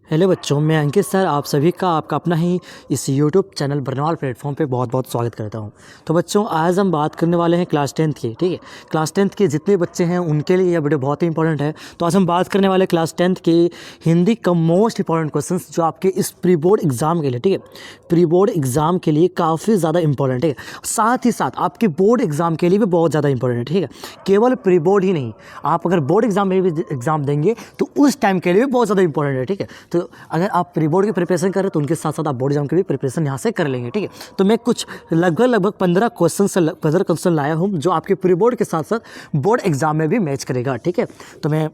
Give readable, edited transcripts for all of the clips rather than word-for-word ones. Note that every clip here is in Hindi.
हेलो बच्चों, मैं अंकित सर आप सभी का आपका अपना ही इस यूट्यूब चैनल बरनवाल प्लेटफॉर्म पे बहुत बहुत स्वागत करता हूं। तो बच्चों, आज हम बात करने वाले हैं क्लास 10th की। ठीक है, क्लास 10th के जितने बच्चे हैं उनके लिए यह वीडियो बहुत ही इंपॉर्टेंट है। तो आज हम बात करने वाले क्लास 10th के हिंदी का मोस्ट इंपॉर्टेंट क्वेश्चन जो आपके इस प्री बोर्ड एग्जाम के लिए, ठीक है, प्री बोर्ड एग्जाम के लिए काफ़ी ज़्यादा इंपॉर्टेंट है। साथ ही साथ आपके बोर्ड एग्जाम के लिए भी बहुत ज़्यादा इंपॉर्टेंट है। ठीक है, केवल प्री बोर्ड ही नहीं, आप अगर बोर्ड एग्जाम में भी एग्जाम देंगे तो उस टाइम के लिए भी बहुत ज़्यादा इंपॉर्टेंट है। ठीक है, तो अगर आप प्री बोर्ड की प्रिपरेशन कर रहे हैं तो उनके साथ साथ आप बोर्ड एग्जाम की भी प्रिपरेशन यहाँ से कर लेंगे। ठीक है, तो मैं कुछ लगभग 15 क्वेश्चन लाया हूँ जो आपके प्री बोर्ड के साथ साथ बोर्ड एग्जाम में भी मैच करेगा। ठीक है, तो मैं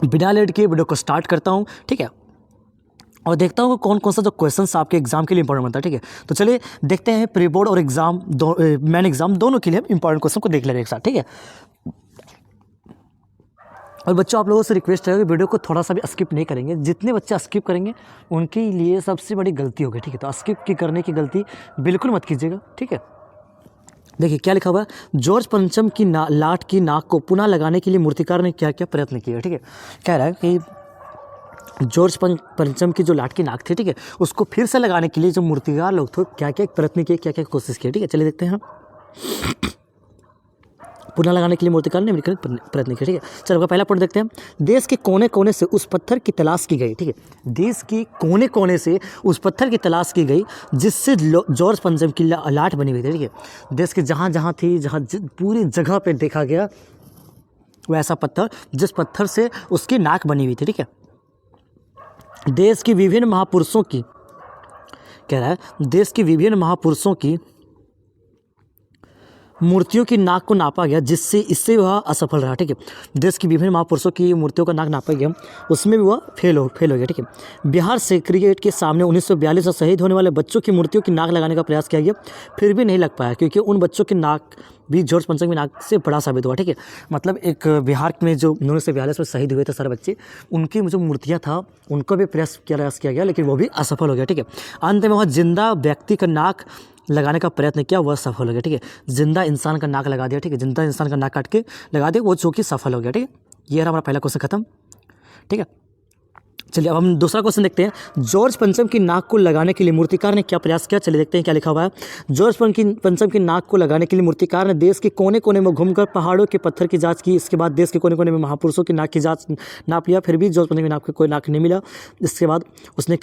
बिना लेट के वीडियो को स्टार्ट करता हूँ। ठीक है, और देखता हूँ कौन कौन सा जो क्वेश्चंस आपके एग्जाम के लिए इंपॉर्टेंट बनता है। ठीक है, तो चलिए देखते हैं प्री बोर्ड और एग्जाम मेन एग्जाम दोनों के लिए हम इंपॉर्टेंट क्वेश्चन को देख लेंगे एक साथ। ठीक है, और बच्चों आप लोगों से रिक्वेस्ट है कि वीडियो को थोड़ा सा भी स्किप नहीं करेंगे। जितने बच्चे स्किप करेंगे उनके लिए सबसे बड़ी गलती होगी। ठीक है, तो स्किप की करने की गलती बिल्कुल मत कीजिएगा। ठीक है, देखिए क्या लिखा हुआ है, जॉर्ज पंचम की लाट की नाक को पुनः लगाने के लिए मूर्तिकार ने क्या क्या प्रयत्न किया। ठीक है, कह रहा है कि जॉर्ज पंचम की जो लाट की नाक थी, ठीक है, उसको फिर से लगाने के लिए जो मूर्तिकार लोग थे क्या क्या प्रयत्न किए, क्या क्या कोशिश किए। ठीक है, चलिए देखते हैं। पुनः लगाने के लिए मूर्तिकार ने मिलकर प्रयत्न किया। ठीक है, चलो पहला पॉइंट देखते हैं। देश के कोने कोने से उस पत्थर की तलाश की गई। ठीक है, देश के कोने कोने से उस पत्थर की तलाश की गई जिससे जॉर्ज पंचम की लाट बनी हुई थी। ठीक है, देश के जहाँ जहाँ थी, जहाँ पूरी जगह पे देखा गया वैसा पत्थर जिस पत्थर से उसकी नाक बनी हुई थी। ठीक है, देश की विभिन्न महापुरुषों की, कह रहा है, देश की विभिन्न महापुरुषों की मूर्तियों की नाक को नापा गया जिससे इससे वह असफल रहा। ठीक है, देश की विभिन्न महापुरुषों की मूर्तियों का नाक नापा गया, उसमें भी वह फेल हो गया। ठीक है, बिहार से क्रिकेट के सामने 1942 में शहीद होने वाले बच्चों की मूर्तियों की नाक लगाने का प्रयास किया गया, फिर भी नहीं लग पाया क्योंकि उन बच्चों की नाक भी जॉर्ज पंचम की नाक से बड़ा साबित हुआ। ठीक है, मतलब एक बिहार में जो 1942 में शहीद हुए थे सारे बच्चे, उनकी जो मूर्तियाँ था उनको भी प्रयास किया गया लेकिन वो भी असफल हो गया। ठीक है, अंत में वह जिंदा व्यक्ति का नाक लगाने का प्रयत्न किया, वह सफल हो गया। ठीक है, जिंदा इंसान का नाक लगा दिया। ठीक है, जिंदा इंसान का नाक काट के लगा दिया, वो जो कि सफल हो गया। ठीक है, ये रहा हमारा पहला क्वेश्चन खत्म। ठीक है, चलिए अब हम दूसरा क्वेश्चन देखते हैं। जॉर्ज पंचम की नाक को लगाने के लिए मूर्तिकार ने क्या प्रयास किया। चलिए देखते हैं क्या लिखा हुआ है। जॉर्ज पंचम की नाक को लगाने के लिए मूर्तिकार ने देश के कोने कोने में घूमकर पहाड़ों के पत्थर की जांच की। इसके बाद देश के कोने कोने में महापुरुषों की नाक की जांच नाप लिया, फिर भी जॉर्ज पंचम की नाक को कोई नाक नहीं मिला। इसके बाद उसने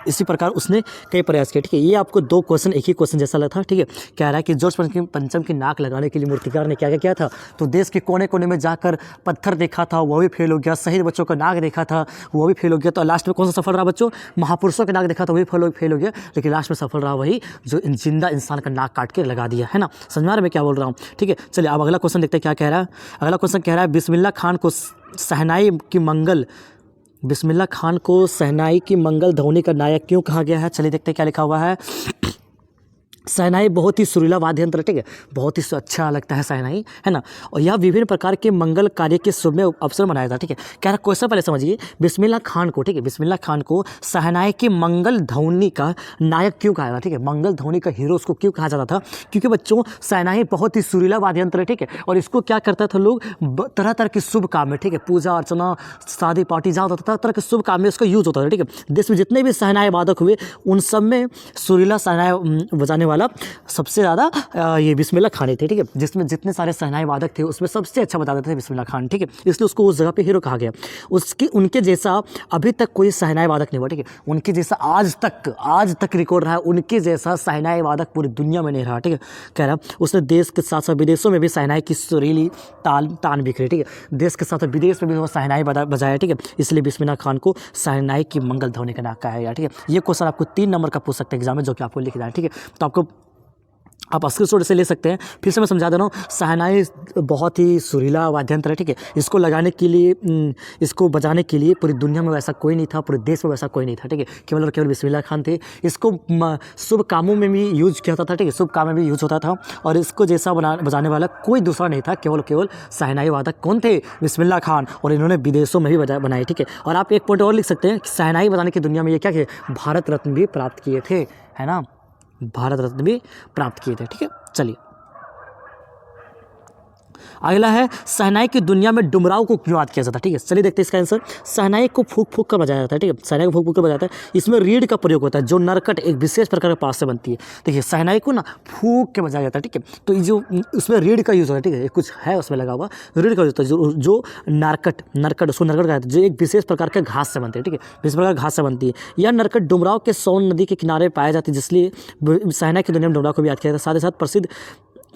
इसी प्रकार उसने कई प्रयास किए। ठीक है, ये आपको दो क्वेश्चन एक ही क्वेश्चन जैसा लगा था। ठीक है, कह रहा है कि जॉर्ज पंचम की नाक लगाने के लिए मूर्तिकार ने क्या क्या किया था। तो देश के कोने कोने में जाकर पत्थर देखा था, वो भी फेल हो गया। शहीद बच्चों का नाक देखा था, वो भी फेल हो गया। तो लास्ट में कौन सा सफल रहा बच्चों? महापुरुषों के नाक देखा था, वही फेल हो गया, लेकिन लास्ट में सफल रहा वही जो जिंदा इंसान का नाक काट के लगा दिया। है ना, समझ में आ रहा है मैं क्या बोल रहा हूँ? ठीक है, चलिए अब अगला क्वेश्चन देखते हैं क्या कह रहा है। अगला क्वेश्चन कह रहा है, बिस्मिल्लाह खान को शहनाई की मंगल ध्वनि का नायक क्यों कहा गया है। चलिए देखते हैं क्या लिखा हुआ है। शहनाई बहुत ही सुरीला वाद्य यंत्र। ठीक है, बहुत ही अच्छा लगता है शहनाई, है ना, और यह विभिन्न प्रकार के मंगल कार्य के शुभ में अवसर मनाया जाता है। ठीक है, क्या क्वेश्चन पहले समझिए। बिस्मिल्लाह खान को, ठीक है, बिस्मिल्लाह खान को शहनाई की मंगल ध्वनि का नायक क्यों कहा जाता है। ठीक है, मंगल ध्वनि का हीरो उसको क्यों कहा जाता था? क्योंकि बच्चों शहनाई बहुत ही सुरीला वाद्य यंत्र है। ठीक है, और इसको क्या करता था लोग तरह तरह के शुभ काम में, ठीक है, पूजा अर्चना शादी पार्टी जहाँ होता था तरह के शुभ काम में उसका यूज होता था। ठीक है, देश में जितने भी शहनाई वादक हुए उन सब में सुरीला शहनाई बजाने वाला सबसे ज़्यादा ये बिस्मिल्लाह खान थे। ठीक है, जिसमें जितने सारे शहनाई वादक थे उसमें सबसे अच्छा बताते थे बिस्मिल्लाह खान। ठीक है, इसलिए उसको उस जगह पे हीरो कहा गया। उनके जैसा अभी तक कोई शहनाई वादक नहीं हुआ। ठीक है, उनके जैसा आज तक रिकॉर्ड रहा है, उनके जैसा शहनाई वादक पूरी दुनिया में नहीं रहा। ठीक है, कह रहा उसने देश के साथ साथ विदेशों में भी शहनाई की सुरीली तान बिखरी। ठीक है, देश के साथ विदेश में भी वो शहनाई बजाया। ठीक है, इसलिए बिस्मिल्लाह खान को शहनाई की मंगल ध्वनि का नाक कहा गया। ठीक है, ये क्वेश्चन आपको 3 नंबर का पूछ सकते हैं एग्जाम में, जो कि आपको लिखना है। ठीक है, तो आपको आप स्क्रीनशॉट से ले सकते हैं। फिर से मैं समझा दे रहा हूँ, शहनाई बहुत ही सुरीला वाद्य यंत्र है। ठीक है, इसको लगाने के लिए इसको बजाने के लिए पूरी दुनिया में वैसा कोई नहीं था, पूरे देश में वैसा कोई नहीं था। ठीक है, केवल और केवल बिस्मिल्लाह खान थे। इसको शुभ कामों में भी यूज किया होता था। ठीक है, शुभ काम में भी यूज होता था, और इसको जैसा बजाने वाला कोई दूसरा नहीं था, केवल शहनाई वादक कौन थे? बिस्मिल्लाह खान, और इन्होंने विदेशों में भी बनाए। ठीक है, और आप एक पॉइंट और लिख सकते हैं, शहनाई बजाने की दुनिया में ये क्या किए? भारत रत्न भी प्राप्त किए थे, है ना, भारत रत्न भी प्राप्त किए थे। ठीक है, चलिए अगला है शहनाई की दुनिया में डुमराव को क्यों याद किया जाता है। ठीक है, चलिए देखते हैं इसका आंसर। शहनाई को फूक फूक कर बजाया जाता है। ठीक है, शहनाई को फूक फूक कर बजाया जाता है। इसमें रीढ़ का प्रयोग होता है जो नरकट एक विशेष प्रकार के पास से बनती है। देखिए शहनाई को ना फूक के बजाया जाता है। ठीक है, तो ये जो उसमें रीढ़ का यूज़ होता है। ठीक है, ये कुछ है उसमें लगा हुआ रीढ़ का यूज़ होता है जो नरकट उसको नरकट कहते हैं, जो एक विशेष प्रकार के घास से बनती है। ठीक है, विशेष प्रकार घास से बनती है। यह नरकट डुमराव के सोन नदी के किनारे पाई जाती है, जिसलिए शहनाई की दुनिया में डुमराव को भी याद किया जाता है। साथ ही साथ प्रसिद्ध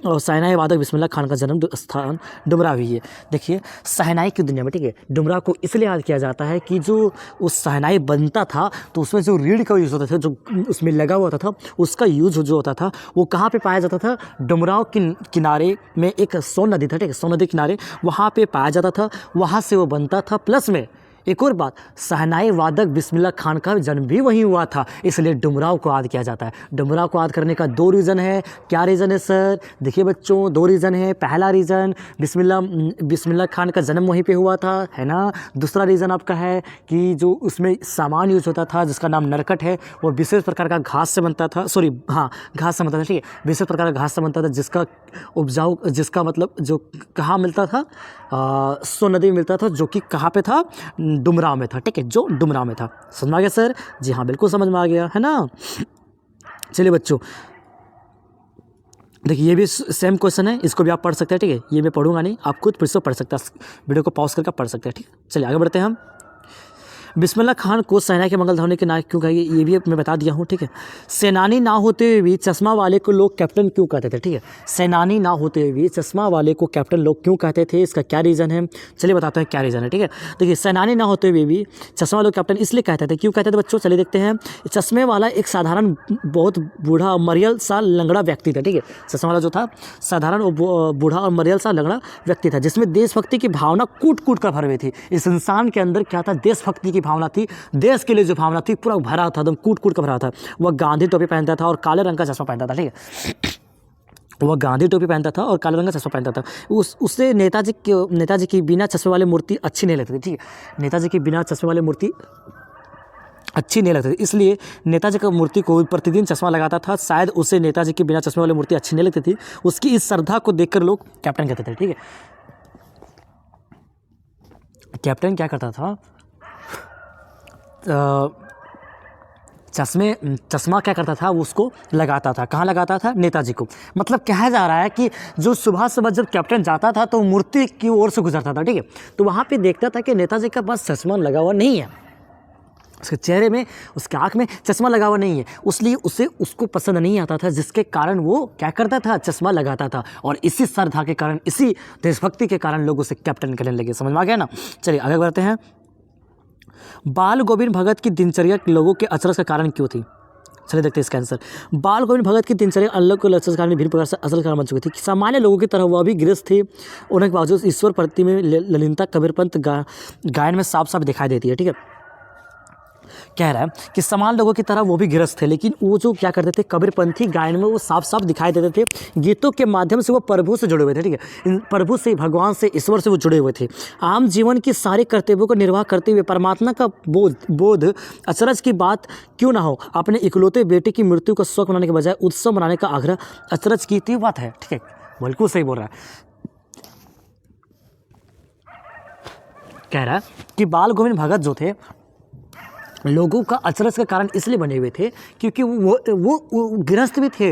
और शहनाई वादक बिस्मिल्लाह खान का जन्म स्थान डुमराव ही है। देखिए शहनाई की दुनिया में, ठीक है, डुमराव को इसलिए याद किया जाता है कि जो उस शहनाई बनता था तो उसमें जो रीढ़ का यूज़ होता था, जो उसमें लगा हुआ होता था, उसका यूज़ जो होता था वो कहाँ पे पाया जाता था। डुमराव के किनारे में एक सोन नदी था। ठीक है, सोन नदी किनारे वहाँ पे पाया जाता था, वहाँ से वो बनता था। प्लस में एक और बात, शहनाई वादक बिस्मिल्लाह खान का जन्म भी वहीं हुआ था, इसलिए डुमराव को याद किया जाता है। डुमराव को याद करने का 2 रीज़न है। क्या रीज़न है सर? देखिए बच्चों, 2 रीज़न है। पहला रीज़न बिस्मिल्लाह खान का जन्म वहीं पे हुआ था, है ना। दूसरा रीज़न आपका है कि जो उसमें सामान यूज होता था जिसका नाम नरकट है, वो विशेष प्रकार का घास से बनता था। घास से बनता था। ठीक है, विशेष प्रकार का घास से बनता था जिसका मतलब जो कहाँ मिलता था, सोन नदी में मिलता था, जो कि कहाँ पे था, डुमराव में था। ठीक है, जो डुमराव में था। समझ में आ गया सर? जी हाँ, बिल्कुल समझ में आ गया, है ना। चलिए बच्चों, देखिए ये भी सेम क्वेश्चन है, इसको भी आप पढ़ सकते हैं। ठीक है, ये मैं पढ़ूंगा नहीं, आप खुद फिर से पढ़ सकते हैं, वीडियो को पॉज करके पढ़ सकते हैं। ठीक है, चलिए आगे बढ़ते हैं हम। बिस्मिल्लाह खान को शहनाई के मंगल ध्वनि के नायक क्यों कहा, ये भी मैं बता दिया हूँ। ठीक है, सेनानी ना होते हुए भी चश्मा वाले को लोग कैप्टन क्यों कहते थे। ठीक है, सेनानी ना होते हुए भी चश्मा वाले को कैप्टन लोग क्यों कहते थे, इसका क्या रीज़न है, चलिए बताते हैं क्या रीज़न है। ठीक है, देखिए सेनानी ना होते हुए भी चश्मा वाले को कैप्टन इसलिए कहते थे, क्यों कहते थे बच्चों, चलिए देखते हैं। चश्मे वाला एक साधारण बहुत बूढ़ा मरियल सा लंगड़ा व्यक्ति था। ठीक है, चश्मा वाला जो था साधारण बूढ़ा और मरियल सा लंगड़ा व्यक्ति था, जिसमें देशभक्ति की भावना कूट कूट कर भर हुई थी। इस इंसान के अंदर क्या था, देशभक्ति की भावना थी, देश के लिए जो भावना थी पूरा भरा था, एकदम कूट कूट कर भरा था। वह गांधी टोपी पहनता था और काले रंग का चश्मा पहनता था। ठीक है, वह गांधी टोपी पहनता था और काले रंग का चश्मा पहनता था। उससे नेताजी की बिना चश्मे वाली मूर्ति अच्छी नहीं लगती थी। ठीक है, नेताजी की बिना चश्मे वाली मूर्ति अच्छी नहीं लगती थी, इसलिए नेताजी का मूर्ति को प्रतिदिन चश्मा लगाता था। शायद उसे नेताजी की बिना चश्मे वाली मूर्ति अच्छी नहीं लगती थी। उसकी इस श्रद्धा को देखकर लोग कैप्टन कहते थे। ठीक है, कैप्टन क्या करता था, चश्मा क्या करता था, उसको लगाता था। कहाँ लगाता था? नेताजी को। मतलब कहा जा रहा है कि जो सुबह सुबह जब कैप्टन जाता था तो मूर्ति की ओर से गुजरता था। ठीक है, तो वहाँ पे देखता था कि नेताजी का पास चश्मा लगा हुआ नहीं है, उसके चेहरे में, उसके आँख में चश्मा लगा हुआ नहीं है, इसलिए उसको पसंद नहीं आता था, जिसके कारण वो क्या करता था, चश्मा लगाता था। और इसी श्रद्धा के कारण, इसी देशभक्ति के कारण लोग उसे कैप्टन कहने लगे। समझ में आ गया ना। चलिए आगे बढ़ते हैं। बाल गोविंद भगत की दिनचर्या लोगों के अचरज का कारण क्यों थी, चलिए देखते हैं इसका आंसर। बाल गोविंद भगत की दिनचर्या अलग को अचरज कारण विभिन्न प्रकार से अचरज कारण बन चुकी थी। सामान्य लोगों की तरह वह भी गृहस्थ थे, उनके बावजूद ईश्वर प्रति में ललिनता कबीरपंथ गायन में साफ साफ दिखाई देती है। ठीक है, कह रहा है कि समान लोगों की तरह वो भी गृहस्थ थे, लेकिन वो जो क्या करते थे, कबीरपंथी गायन में वो साफ साफ दिखाई देते थे। गीतों के माध्यम से वो प्रभु से जुड़े हुए थे। ठीक है, प्रभु से, भगवान से, ईश्वर से वो जुड़े हुए थे। आम जीवन के सारे कर्तव्यों को निर्वाह करते हुए परमात्मा का बोध अचरज की बात क्यों ना हो, अपने इकलौते बेटे की मृत्यु का शोक मनाने के बजाय उत्सव मनाने का आग्रह अचरज की थी बात है। ठीक है, बिल्कुल सही बोल रहा है। कह रहा है कि बाल गोविंद भगत जो थे लोगों का अचरज का कारण इसलिए बने हुए थे क्योंकि वो गृहस्थ भी थे,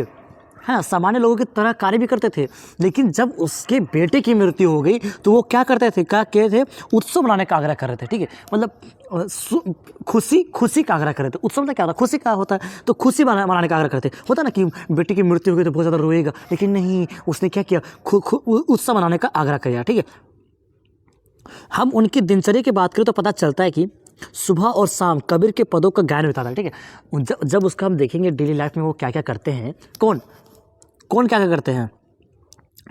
हाँ, सामान्य लोगों की तरह कार्य भी करते थे। लेकिन जब उसके बेटे की मृत्यु हो गई तो वो क्या करते थे, क्या कहते थे, उत्सव मनाने का आग्रह कर रहे थे। ठीक है, मतलब खुशी का आग्रह कर रहे थे। उत्सव में क्या होता है, खुशी का होता है, तो खुशी मनाने का आग्रह करते होता ना कि बेटे की मृत्यु हो गई तो बहुत ज़्यादा रोएगा, लेकिन नहीं, उसने क्या किया, उत्सव मनाने का आग्रह किया। ठीक है, हम उनकी दिनचर्या की बात करें तो पता चलता है कि सुबह और शाम कबीर के पदों का गायन होता था। ठीक है, जब उसका हम देखेंगे डेली लाइफ में वो क्या क्या करते हैं, कौन क्या क्या करते हैं,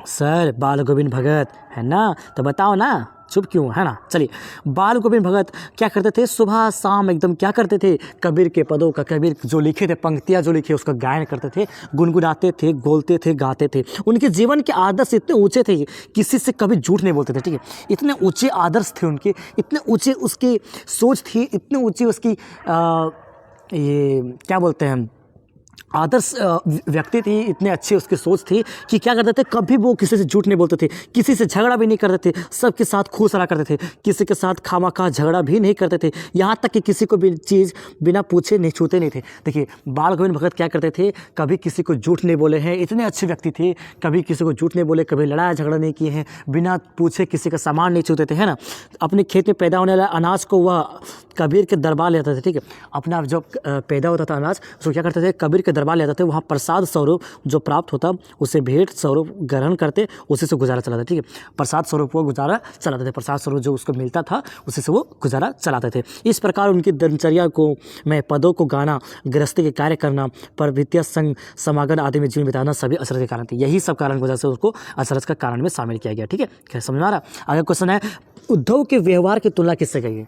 सर बाल गोविंद भगत, है ना, तो बताओ ना, चुप क्यों, है ना। चलिए, बाल गोविंद भगत क्या करते थे, सुबह शाम एकदम क्या करते थे, कबीर के पदों का, कबीर जो लिखे थे, पंक्तियाँ जो लिखे उसका गायन करते थे, गुनगुनाते थे, बोलते थे, गाते थे। उनके जीवन के आदर्श इतने ऊंचे थे, किसी से कभी झूठ नहीं बोलते थे। ठीक है, इतने ऊंचे आदर्श थे उनके, इतने ऊंचे उसकी सोच थी, इतने ऊंची उसकी ये क्या बोलते हैं, आदर्श व्यक्ति थी, इतने अच्छे उसकी सोच थी कि क्या करते थे, कभी वो किसी से झूठ नहीं बोलते थे, किसी से झगड़ा भी नहीं करते थे, सबके साथ खुश रहा करते थे, किसी के साथ खामखा झगड़ा भी नहीं करते थे, यहाँ तक कि किसी को भी चीज़ बिना पूछे नहीं छूते नहीं थे। देखिए बाल गोविंद भगत क्या करते थे, कभी किसी को झूठ नहीं बोले हैं, इतने अच्छे व्यक्ति थे, कभी किसी को झूठ नहीं बोले, कभी लड़ाई झगड़ा नहीं किए हैं, बिना पूछे किसी का सामान नहीं छूते थे, है ना। अपने खेत में पैदा होने वाला अनाज को वह कबीर के दरबार लेते थे, ठीक है। अपना जब पैदा होता था अनाज, उसको क्या करते थे, कबीर के दरबार ले जाते थे, वहाँ प्रसाद स्वरूप जो प्राप्त होता उसे भेंट स्वरूप ग्रहण करते, उसी से गुजारा चलाते, ठीक है। प्रसाद स्वरूप वो गुजारा चलाते थे, प्रसाद स्वरूप जो उसको मिलता था उसी से वो गुजारा चलाते थे। इस प्रकार उनकी दिनचर्या को में पदों को गाना, गृहस्थी के कार्य करना, परवित्या संग समागम आदि में जीवन बिताना सभी अचरज के कारण थे। यही सब कारण की वजह से उसको अचरज का कारण में शामिल किया गया, ठीक है। क्या समझ में आ रहा है? आगे क्वेश्चन है, उद्धव के व्यवहार की तुलना किससे करिए।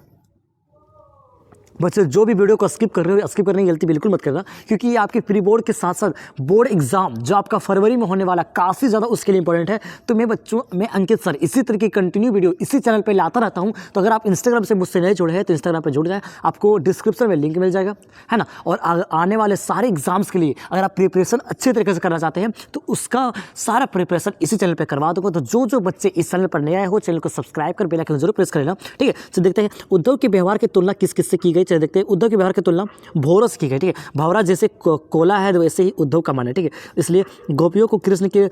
बच्चे जो भी वीडियो को स्किप कर रहे हो, स्किप करने की गलती बिल्कुल मत करना, क्योंकि ये आपके प्री बोर्ड के साथ साथ बोर्ड एग्जाम जो आपका फरवरी में होने वाला काफ़ी ज़्यादा उसके लिए इंपॉर्टेंट है। तो मैं अंकित सर इसी तरह की कंटिन्यू वीडियो इसी चैनल पे लाता रहता हूँ। तो अगर आप इंस्टाग्राम से मुझसे नहीं जुड़े हैं तो इंस्टाग्राम पर जुड़ जाए, आपको डिस्क्रिप्शन में लिंक मिल जाएगा, है ना। और आने वाले सारे एग्जाम्स के लिए अगर आप प्रिपरेशन अच्छे तरीके से करना चाहते हैं तो उसका सारा प्रिपरेशन इसी चैनल पर करवा दूँगा। तो जो बच्चे इस चैनल पर नए आए हो, चैनल को सब्सक्राइब कर बेल आइकन जरूर प्रेस कर लेना, ठीक है। तो देखते हैं उद्धव के व्यवहार की तुलना किस किस से की गई। चलिए देखते हैं, उद्धव के व्यवहार की तुलना भौरों से की गई, ठीक है। भौरा जैसे कोला है वैसे ही उद्धव का मन है, ठीक है। इसलिए गोपियों को कृष्ण के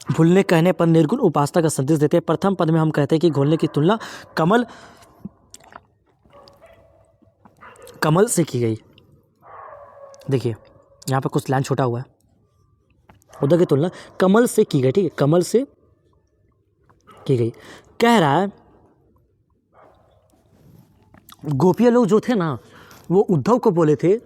भूलने कहने पर निर्गुण उपासना का संदेश देते हैं। प्रथम पद में हम कहते हैं कि घोलने की तुलना कमल से की गई। देखिए यहाँ पर कुछ लाइन छोटा हुआ है, उद्धव की तुलना कमल से की गई, ठीक है, कमल से की गई। कह रहा है गोपिया लोग जो थे ना वो उद्धव को बोले थे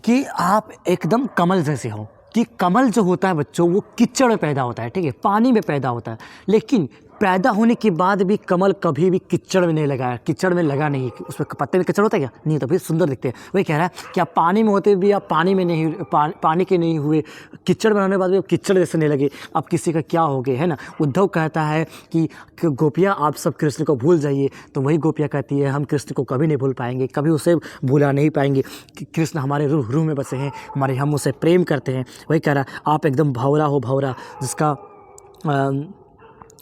कि आप एकदम कमल जैसे हो, कि कमल जो होता है बच्चों वो कीचड़ में पैदा होता है, ठीक है, पानी में पैदा होता है, लेकिन पैदा होने के बाद भी कमल कभी भी कीचड़ में नहीं लगाया, कीचड़ में लगा नहीं, उसमें पत्ते में कीचड़ होता है क्या, नहीं, तो फिर सुंदर दिखते हैं। वही कह रहा है कि आप पानी में होते भी आप पानी में नहीं, पानी के नहीं हुए, कीचड़ में रहने के बाद भी आप कीचड़ जैसे नहीं लगे, आप किसी का क्या हो गए, है ना। उद्धव कहता है कि गोपिया आप सब कृष्ण को भूल जाइए, तो वही गोपिया कहती है हम कृष्ण को कभी नहीं भूल पाएंगे, कभी उसे भूला नहीं पाएंगे, कृष्ण हमारे रूह में बसे हैं, हम उसे प्रेम करते हैं। वही कह रहा है आप एकदम भौरा हो, भौरा जिसका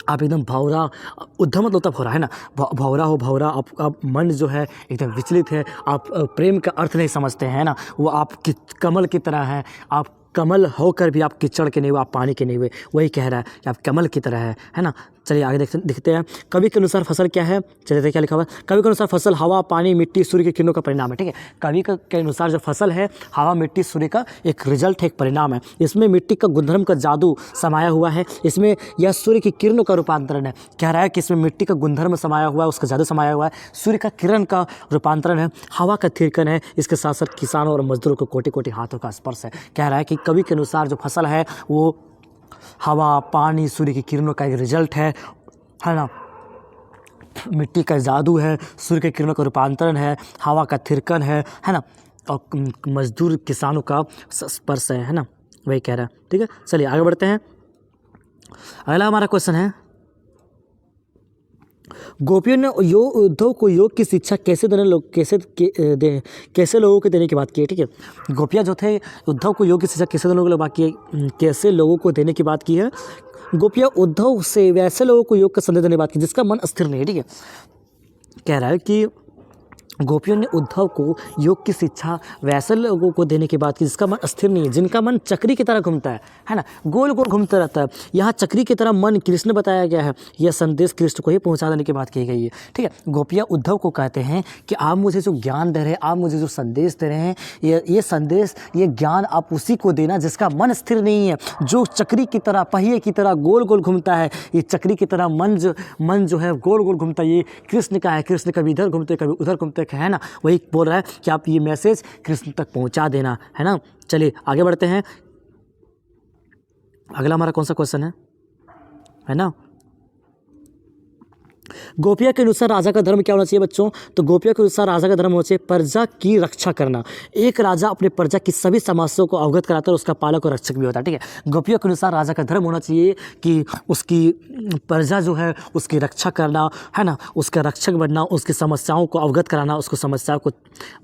आप एकदम भौरा, उद्धव मतलब होता भौरा, है ना, भौरा हो, भौरा, आप मन जो है एकदम विचलित है, आप प्रेम का अर्थ नहीं समझते हैं ना, वो आप कमल की तरह हैं, आप कमल होकर भी आप कीचड़ के नहीं हुए, आप पानी के नहीं हुए। वही कह रहा है कि आप कमल की तरह है ना। चलिए आगे देखते हैं, कवि के अनुसार फसल क्या है। चलिए देखिए क्या लिखा हुआ है, कवि के अनुसार फसल हवा, पानी, मिट्टी, सूर्य की किरणों का परिणाम है, ठीक है। कवि के अनुसार जो फसल है हवा, मिट्टी, सूर्य का एक रिजल्ट है, एक परिणाम है। इसमें मिट्टी का गुणधर्म का जादू समाया हुआ है, इसमें यह सूर्य की किरणों का रूपांतरण है। कह रहा है कि इसमें मिट्टी का गुणधर्म समाया हुआ है, उसका जादू समाया हुआ है, सूर्य का किरण का रूपांतरण है, हवा का थिरकन है, इसके साथ साथ किसानों और मजदूरों को कोटि कोटि हाथों का स्पर्श है। कह रहा है कि कवि के अनुसार जो फसल है वो हवा, पानी, सूर्य की किरणों का एक रिजल्ट है ना, मिट्टी का जादू है, सूर्य के किरणों का रूपांतरण है, हवा का थिरकन है ना, और मजदूर किसानों का स्पर्श है ना, वही कह रहा है, ठीक है। चलिए आगे बढ़ते हैं, अगला हमारा क्वेश्चन है, गोपियों ने उद्धव को योग की शिक्षा कैसे लोगों को देने की बात की है, ठीक है। गोपियाँ जो थे उद्धव को योग की शिक्षा कैसे देने कैसे लोगों को देने की बात की है। गोपियाँ उद्धव से वैसे लोगों को योग का संदेश देने की बात की जिसका मन अस्थिर नहीं है, ठीक है। कह रहा है कि गोपियों ने उद्धव को योग की शिक्षा वैसे लोगों को देने की बात की जिसका मन अस्थिर नहीं है, जिनका मन चक्री की तरह घूमता है ना, गोल गोल घूमता रहता है। यहाँ चक्री की तरह मन कृष्ण बताया गया है, यह संदेश कृष्ण को ही पहुँचा देने की बात की गई है, ठीक है। गोपियाँ उद्धव को कहते हैं कि आप मुझे जो ज्ञान दे रहे हैं, आप मुझे जो संदेश दे रहे हैं, ये संदेश, ये ज्ञान आप उसी को देना जिसका मन स्थिर नहीं है, जो चक्री की तरह, पहिए की तरह गोल गोल घूमता है। ये चक्री की तरह मन जो है गोल गोल घूमता है, ये कृष्ण का है, कृष्ण कभी इधर घूमते कभी उधर घूमते, है ना। वही बोल रहा है कि आप ये मैसेज कृष्ण तक पहुंचा देना, है ना। चलिए आगे बढ़ते हैं, अगला हमारा कौन सा क्वेश्चन है ना, गोपिया के अनुसार राजा का धर्म क्या होना चाहिए बच्चों? तो गोपिया के अनुसार राजा का धर्म होना चाहिए प्रजा की रक्षा करना। एक राजा अपने प्रजा की सभी समस्याओं को अवगत कराता है और उसका पालक और रक्षक भी होता है, ठीक है। गोपिया के अनुसार राजा का धर्म होना चाहिए कि उसकी प्रजा जो है उसकी रक्षा करना, है ना, उसका रक्षक बनना, उसकी समस्याओं को अवगत कराना, उसको समस्याओं को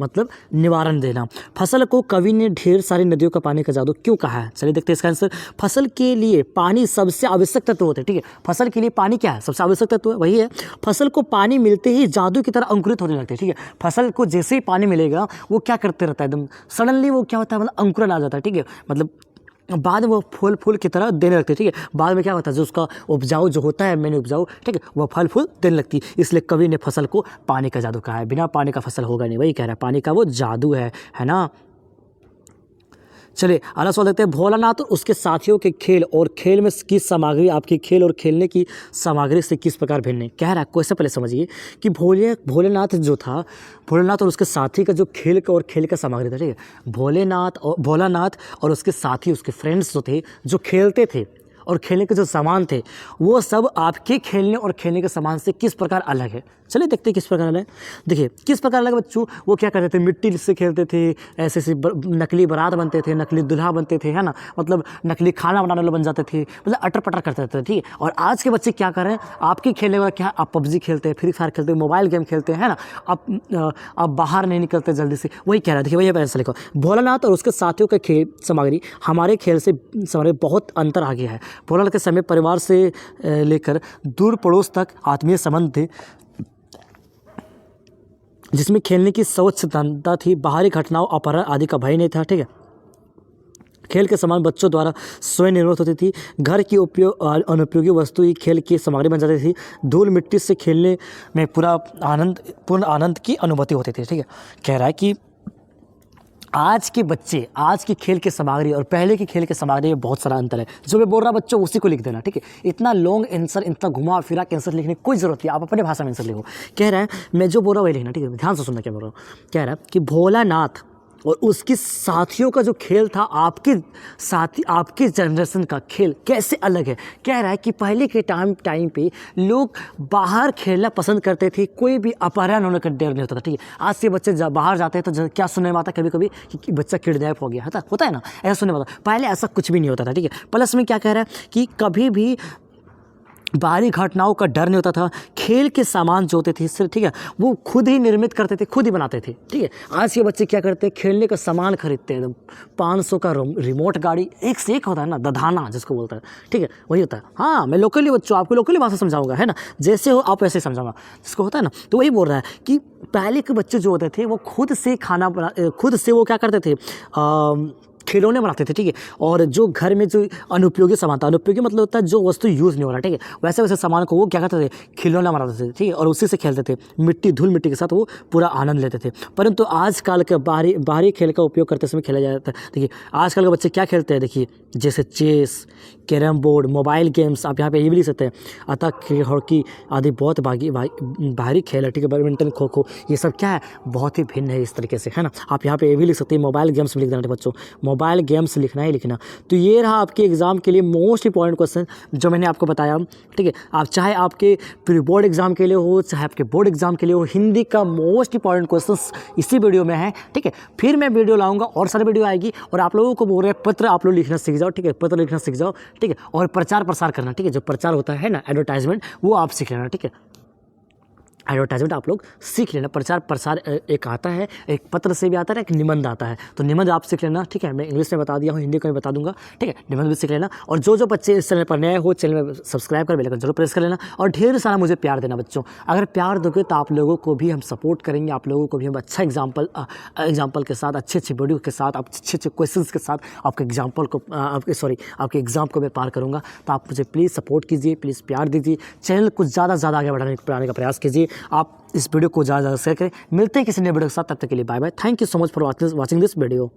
मतलब निवारण देना। फसल को कवि ने ढेर सारी नदियों का पानी का जादू क्यों कहा है? चलिए देखते हैं इसका आंसर। फसल के लिए पानी सबसे आवश्यक तत्व होते हैं, ठीक है। फसल के लिए पानी क्या है? सबसे आवश्यक तत्व है, वही है। फसल को पानी मिलते ही जादू की तरह अंकुरित होने लगते हैं, ठीक है। फसल को जैसे ही पानी मिलेगा वो क्या करते रहता है, एकदम सडनली वो क्या होता है, मतलब अंकुरन आ जाता है, ठीक है। मतलब बाद में वो फूल की तरह देने लगती है, ठीक है। बाद में क्या होता है, जो उसका उपजाऊ जो होता है, मैंने उपजाऊ, ठीक है, वो फल फूल देने लगती है। इसलिए कवि ने फसल को पानी का जादू कहा है। बिना पानी का फसल होगा नहीं, वही कह रहा है, पानी का वो जादू है ना। चलिए अगला सवाल देखते हैं। भोलानाथ और उसके साथियों के खेल और खेल में की सामग्री आपकी खेल और खेलने की सामग्री से किस प्रकार भिन्न है? कह रहा है, क्वेश्चन पहले समझिए कि भोलेनाथ और उसके साथी का जो खेल का और खेल का सामग्री था, ठीक है। भोलानाथ और उसके साथी, उसके फ्रेंड्स जो थे, जो खेलते थे और खेलने के जो सामान थे, वो सब आपके खेलने और खेलने के सामान से किस प्रकार अलग है? चलिए देखते हैं किस प्रकार अलग है। देखिए किस प्रकार अलग बच्चों, वो क्या करते थे, मिट्टी से खेलते थे, ऐसे नकली बारात बनते थे, नकली दूल्हा बनते थे, है ना, मतलब नकली खाना बनाने वाले बन जाते थे, मतलब अटर पटर करते थे, ठीक है। और आज के बच्चे क्या कर रहे हैं, आपके खेलने वाला क्या, आप पबजी खेलते हैं, फ्री फायर खेलते हैं, मोबाइल गेम खेलते हैं, है ना, आप बाहर नहीं निकलते जल्दी से, वही कह रहा है। देखिए वही ऐसा लिखो, भोलानाथ और उसके साथियों के खेल सामग्री हमारे खेल से बहुत अंतर आ गया है। भोलानाथ के समय परिवार से लेकर दूर पड़ोस तक आत्मीय संबंध थे, जिसमें खेलने की स्वच्छता थी, बाहरी घटनाओं, अपहरण आदि का भय नहीं था, ठीक है। खेल के सामान बच्चों द्वारा स्वयं निर्मित होती थी। घर की अनुपयोगी वस्तु ही खेल की सामग्री बन जाती थी। धूल मिट्टी से खेलने में पूर्ण आनंद की अनुभूति होती थी, ठीक है। कह रहा है कि आज के बच्चे, आज की खेल के सामग्री और पहले की खेल के सामग्री में बहुत सारा अंतर है। जो मैं बोल रहा बच्चों उसी को लिख देना, ठीक है। इतना लॉन्ग आंसर, इतना घुमा फिरा के आंसर लिखने की कोई ज़रूरत नहीं, आप अपने भाषा में आंसर लिखो। कह रहा है मैं जो बोल रहा हूँ वही लिखना, ठीक है। ध्यान से सुनना क्या बोल रहा हूँ। कह रहा है कि भोलानाथ और उसके साथियों का जो खेल था, आपके जनरेशन का खेल कैसे अलग है। कह रहा है कि पहले के टाइम पे लोग बाहर खेलना पसंद करते थे, कोई भी अपहरण होने का डर नहीं होता था, ठीक है। आज से बच्चे बाहर जाते हैं तो क्या सुनने में आता कभी कभी कि बच्चा किडनैप हो गया, होता है ना, ऐसा सुनने में आता। पहले ऐसा कुछ भी नहीं होता था, ठीक है। प्लस में क्या कह रहा है कि कभी भी बाहरी घटनाओं का डर नहीं होता था। खेल के सामान जो होते थे सिर्फ, ठीक है, वो खुद ही निर्मित करते थे, खुद ही बनाते थे, ठीक है। आज के बच्चे क्या करते हैं, खेलने का सामान खरीदते हैं, 500 का रिमोट गाड़ी, एक से एक होता है ना, दधाना जिसको बोलता है, ठीक है, वही होता है। हाँ, मैं लोकली बच्चों आपको लोकली भाषा समझाऊंगा, है ना, जैसे हो आप वैसे समझाऊंगा, जिसको होता है ना। तो वही बोल रहा है कि पहले के बच्चे जो होते थे वो खुद से वो क्या करते थे, खिलौने बनाते थे, ठीक है। और जो घर में जो अनुपयोगी सामान था, अनुपयोगी मतलब होता है जो वस्तु यूज़ नहीं हो रहा, ठीक है, वैसे वैसे सामान को वो क्या करते थे, खिलौना बनाते थे, ठीक है, और उसी से खेलते थे। धूल मिट्टी के साथ वो पूरा आनंद लेते थे। परंतु आजकल के बाहरी खेल का उपयोग करते समय खेला जाता है। देखिए आजकल के बच्चे क्या खेलते हैं, देखिए जैसे chess, carrom board, mobile games, आप यहाँ पे ये भी लिख सकते हैं, अतः हॉकी आदि बहुत बाहरी खेल है, ठीक है। बैडमिंटन, खो खो, ये सब क्या है, बहुत ही भिन्न है इस तरीके से, है ना। आप यहाँ पे ये भी लिख सकते हैं, मोबाइल गेम्स में लिख देना बच्चों, मोबाइल गेम्स लिखना ही लिखना। तो ये रहा आपके एग्जाम के लिए मोस्ट इंपॉर्टेंट क्वेश्चन जो मैंने आपको बताया, ठीक है। आप चाहे आपके प्री बोर्ड एग्जाम के लिए हो, चाहे आपके बोर्ड एग्जाम के लिए हो, हिंदी का मोस्ट इंपॉर्टेंट क्वेश्चन इसी वीडियो में है, ठीक है। फिर मैं वीडियो लाऊंगा और सारी वीडियो आएगी, और आप लोगों को बोल रहे हैं पत्र आप लोग लिखना सीख जाओ, ठीक है, पत्र लिखना सीख जाओ, ठीक है। और प्रचार प्रसार करना, ठीक है, जो प्रचार होता है ना, एडवर्टाइजमेंट, वो आप सीख लेना, ठीक है। एडवर्टाइजमेंट आप लोग सीख लेना। प्रचार प्रसार एक आता है, एक पत्र से भी आता है, एक निबंध आता है, तो निबंध आप सीख लेना, ठीक है। मैं इंग्लिश में बता दिया हूँ, हिंदी को मैं बता दूंगा, ठीक है। निबंध भी सीख लेना। और जो बच्चे इस चैनल पर नए हो, चैनल में सब्सक्राइब कर बेल आइकन जरूर प्रेस कर लेना, और ढेर सारा मुझे प्यार देना बच्चों। अगर प्यार दोगे तो आप लोगों को भी हम सपोर्ट करेंगे, आप लोगों को भी हम अच्छा एग्जाम्पल के साथ, अच्छे वीडियो के साथ, अच्छे क्वेश्चन के साथ आपके आपके एग्जाम को मैं पार करूँगा। तो आप मुझे प्लीज़ सपोर्ट कीजिए, प्लीज़ प्यार दीजिए, चैनल को ज़्यादा आगे बढ़ाने का प्रयास कीजिए। आप इस वीडियो को ज़्यादा शेयर करें। मिलते हैं किसी नए वीडियो के साथ, तब तक के लिए bye bye. Thank you so much for watching this video.